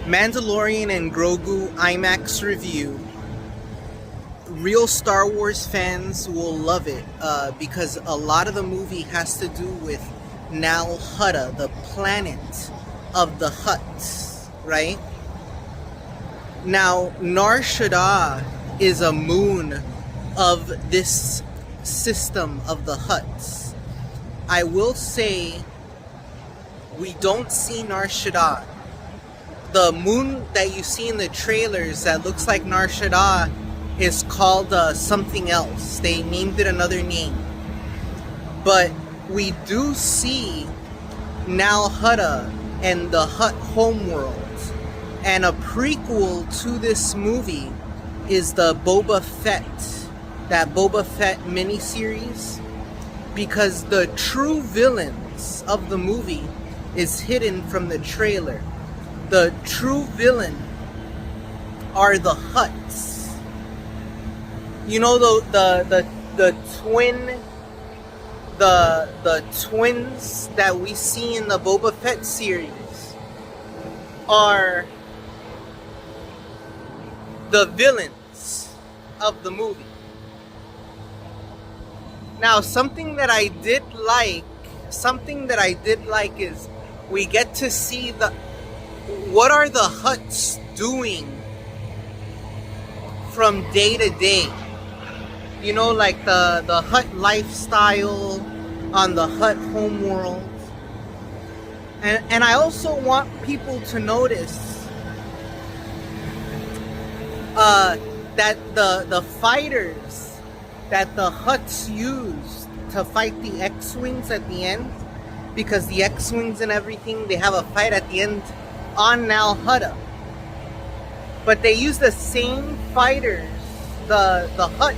Mandalorian and Grogu IMAX review. Real Star Wars fans will love it because a lot of the movie has to do with Nal Hutta, the planet of the Hutts, right? Now, Nar Shaddaa is a moon of this system of the Hutts. I will say we don't see Nar Shaddaa. The moon that you see in the trailers that looks like Nar Shaddaa is called something else. They named it another name. But we do see Nal Hutta and the Hutt homeworld. And a prequel to this movie is the Boba Fett, that Boba Fett miniseries. Because the true villains of the movie is hidden from the trailer. The true villain are the Hutts. You know the twins that we see in the Boba Fett series are the villains of the movie. Now, something that I did like is we get to see what are the Hutts doing from day to day. You know, like the Hutt lifestyle on the Hutt homeworld. And I also want people to notice that the fighters that the Hutts use to fight the X-Wings at the end, because the X-Wings and everything, they have a fight at the end on Nal Hutta. But they use the same fighters, the Hutts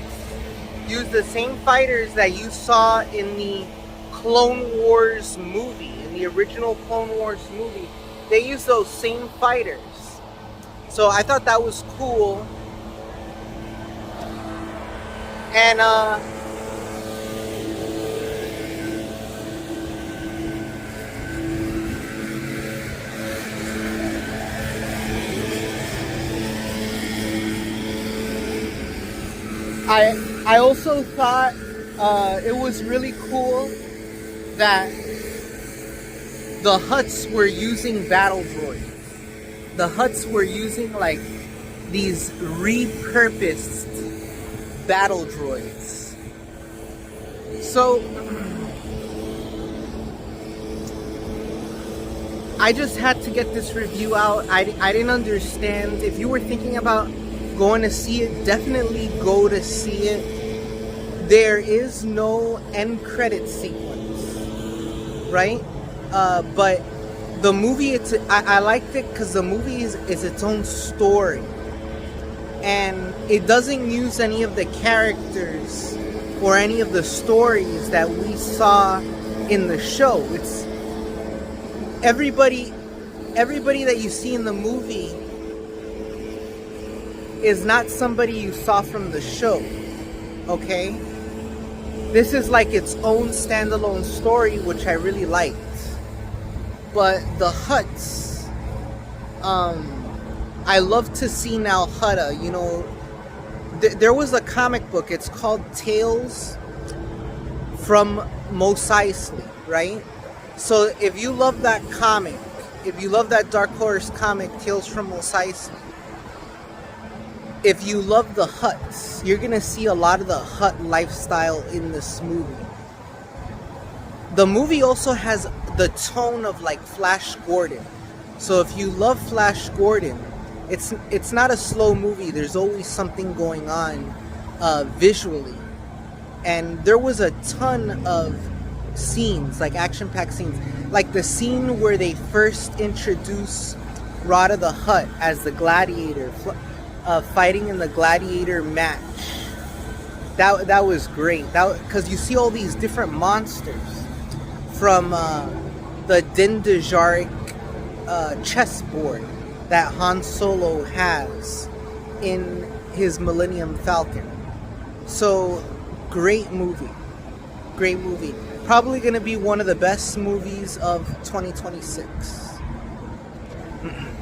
use the same fighters that you saw in the Clone Wars movie, in the original Clone Wars movie. They use those same fighters. So I thought that was cool. And I also thought it was really cool that the Hutts were using Battle Droids. The Hutts were using like these repurposed Battle Droids. So I just had to get this review out. I didn't understand. If you were thinking about going to see it, definitely go to see it. There is no end credit sequence, right? But the movie, I liked it because the movie is its own story. And it doesn't use any of the characters or any of the stories that we saw in the show. It's everybody that you see in the movie is not somebody you saw from the show, okay? This is like its own standalone story, which I really liked. But the Hutts, I love to see Nal Hutta. You know, there was a comic book. It's called Tales from Mos Eisley, right? So if you love that comic, if you love that Dark Horse comic, Tales from Mos Eisley, if you love the Hutts, you're going to see a lot of the Hutt lifestyle in this movie. The movie also has the tone of like Flash Gordon. So if you love Flash Gordon, it's not a slow movie. There's always something going on visually. And there was a ton of scenes, like action-packed scenes. Like the scene where they first introduce Rada the Hutt as the gladiator, fighting in the gladiator match. That was great. Because you see all these different monsters from the Din Djarin chessboard that Han Solo has in his Millennium Falcon. So, great movie. Great movie. Probably going to be one of the best movies of 2026.